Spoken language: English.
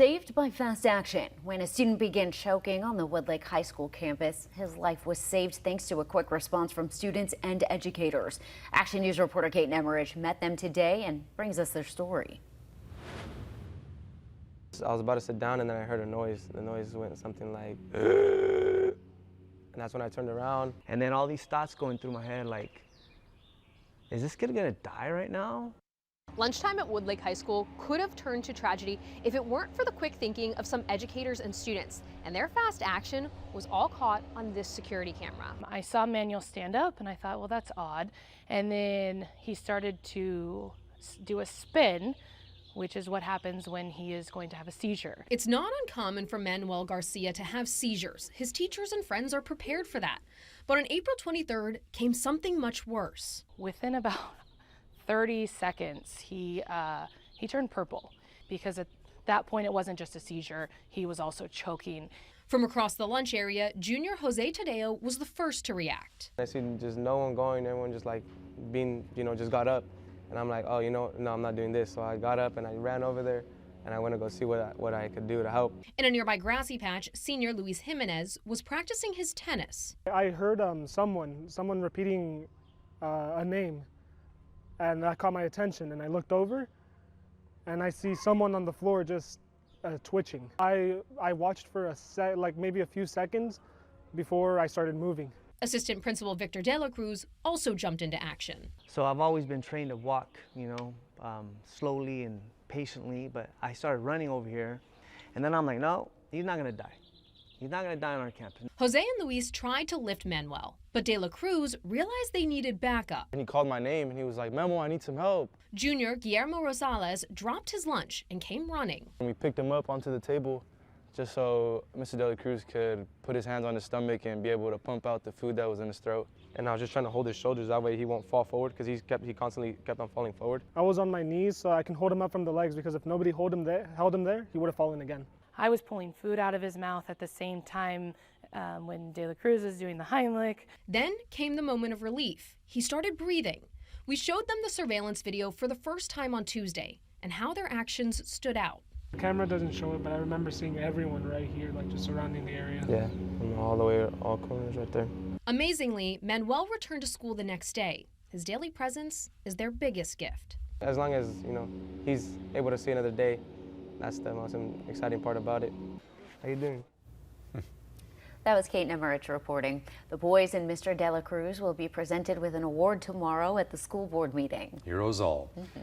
Saved by fast action. When a student began choking on the Woodlake High School campus, his life was saved thanks to a quick response from students and educators. Action News reporter Kate Nemmerich met them today and brings us their story. I was about to sit down and then I heard a noise. The noise went something like, and that's when I turned around. And then all these thoughts going through my head like, is this kid gonna die right now? Lunchtime at Woodlake High School could have turned to tragedy if it weren't for the quick thinking of some educators and students, and their fast action was all caught on this security camera. I saw Manuel stand up and I thought, well, that's odd. And then he started to do a spin, which is what happens when he is going to have a seizure. It's not uncommon for Manuel Garcia to have seizures. His teachers and friends are prepared for that. But on April 23rd came something much worse. Within about 30 seconds, he turned purple, because at that point it wasn't just a seizure, he was also choking. From across the lunch area, junior Jose Tadeo was the first to react. I see just no one going, everyone just like being, just got up. And I'm like, oh, no, I'm not doing this. So I got up and I ran over there and I went to go see what I could do to help. In a nearby grassy patch, senior Luis Jimenez was practicing his tennis. I heard someone repeating a name, and that caught my attention, and I looked over and I see someone on the floor just twitching. I watched for maybe a few seconds before I started moving. Assistant Principal Victor De La Cruz also jumped into action. So I've always been trained to walk, slowly and patiently, but I started running over here, and then I'm like, no, he's not gonna die. He's not gonna die on our campus. Jose and Luis tried to lift Manuel, but De La Cruz realized they needed backup. And he called my name and he was like, Memo, I need some help. Junior Guillermo Rosales dropped his lunch and came running. And we picked him up onto the table just so Mr. De La Cruz could put his hands on his stomach and be able to pump out the food that was in his throat. And I was just trying to hold his shoulders, that way he won't fall forward, because he constantly kept on falling forward. I was on my knees so I can hold him up from the legs, because if nobody held him there, he would have fallen again. I was pulling food out of his mouth at the same time when De La Cruz was doing the Heimlich. Then came the moment of relief. He started breathing. We showed them the surveillance video for the first time on Tuesday and how their actions stood out. The camera doesn't show it, but I remember seeing everyone right here, just surrounding the area. Yeah, from all the way, all corners right there. Amazingly, Manuel returned to school the next day. His daily presence is their biggest gift. As long as, he's able to see another day, that's the most exciting part about it. How you doing? That was Kate Nemmerich reporting. The boys and Mr. De La Cruz will be presented with an award tomorrow at the school board meeting. Heroes all.